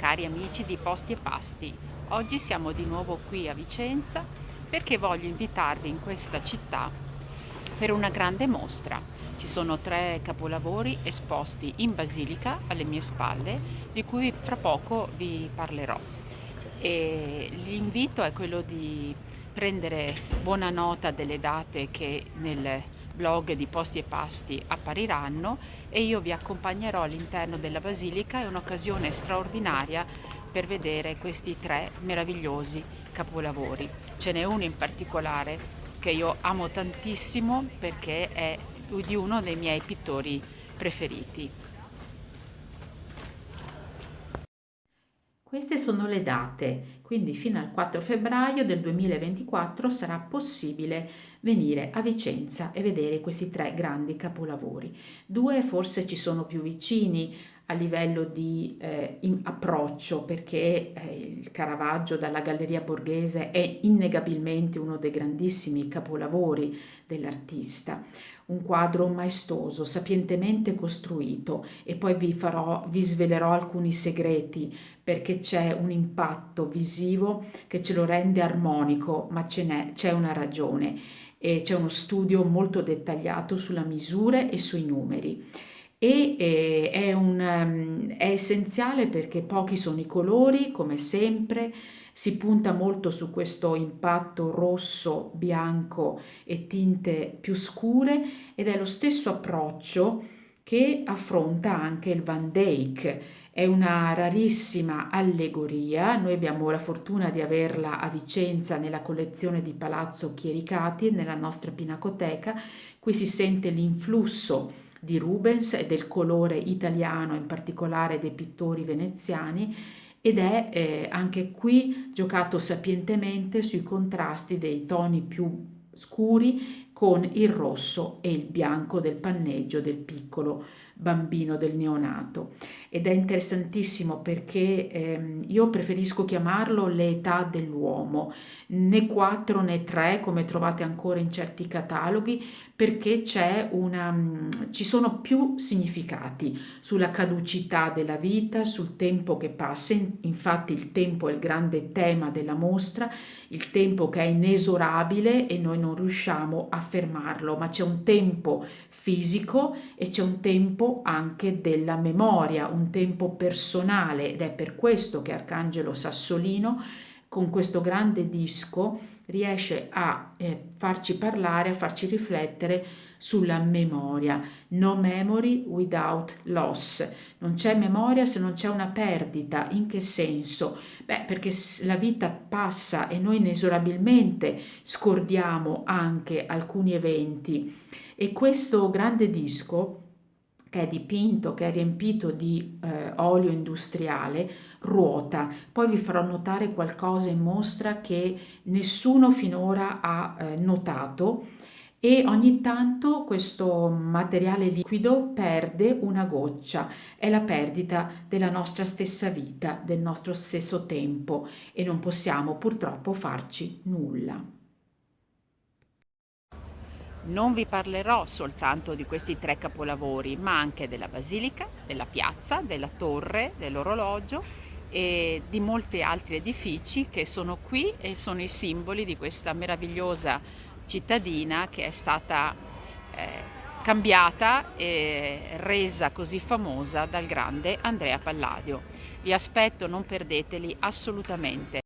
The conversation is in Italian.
cari amici di Posti e Pasti. Oggi siamo di nuovo qui a Vicenza perché voglio invitarvi in questa città per una grande mostra. Ci sono 3 capolavori esposti in Basilica alle mie spalle, di cui fra poco vi parlerò. E l'invito è quello di prendere buona nota delle date che nel blog di Posti e Pasti appariranno e io vi accompagnerò all'interno della Basilica. È un'occasione straordinaria per vedere questi 3 meravigliosi capolavori. Ce n'è uno in particolare che io amo tantissimo perché è di uno dei miei pittori preferiti. Queste sono le date, quindi fino al 4 febbraio del 2024 sarà possibile venire a Vicenza e vedere questi 3 grandi capolavori. 2 forse ci sono più vicini a livello di approccio, perché il Caravaggio dalla Galleria Borghese è innegabilmente uno dei grandissimi capolavori dell'artista. Un quadro maestoso, sapientemente costruito, e poi vi svelerò alcuni segreti perché c'è un impatto visivo che ce lo rende armonico, ma c'è una ragione e c'è uno studio molto dettagliato sulla misura e sui numeri. È essenziale perché pochi sono i colori, come sempre, si punta molto su questo impatto rosso, bianco e tinte più scure, ed è lo stesso approccio che affronta anche il Van Dyck. È una rarissima allegoria, noi abbiamo la fortuna di averla a Vicenza nella collezione di Palazzo Chiericati, nella nostra pinacoteca. Qui si sente l'influsso di Rubens e del colore italiano, in particolare dei pittori veneziani, ed è anche qui giocato sapientemente sui contrasti dei toni più scuri con il rosso e il bianco del panneggio del piccolo bambino, del neonato. Ed è interessantissimo perché io preferisco chiamarlo le età dell'uomo, né 4 né 3 come trovate ancora in certi cataloghi, perché ci sono più significati sulla caducità della vita, sul tempo che passa. Infatti il tempo è il grande tema della mostra, il tempo che è inesorabile e noi non riusciamo a fermarlo, ma c'è un tempo fisico e c'è un tempo anche della memoria, un tempo personale, ed è per questo che Arcangelo Sassolino con questo grande disco riesce a farci parlare, a farci riflettere sulla memoria. No memory without loss. Non c'è memoria se non c'è una perdita. In che senso? Beh, perché la vita passa e noi inesorabilmente scordiamo anche alcuni eventi, e questo grande disco, che è dipinto, che è riempito di olio industriale, ruota. Poi vi farò notare qualcosa in mostra che nessuno finora ha notato, e ogni tanto questo materiale liquido perde una goccia. È la perdita della nostra stessa vita, del nostro stesso tempo, e non possiamo purtroppo farci nulla. Non vi parlerò soltanto di questi 3 capolavori, ma anche della Basilica, della piazza, della torre, dell'orologio e di molti altri edifici che sono qui e sono i simboli di questa meravigliosa cittadina che è stata cambiata e resa così famosa dal grande Andrea Palladio. Vi aspetto, non perdeteli assolutamente.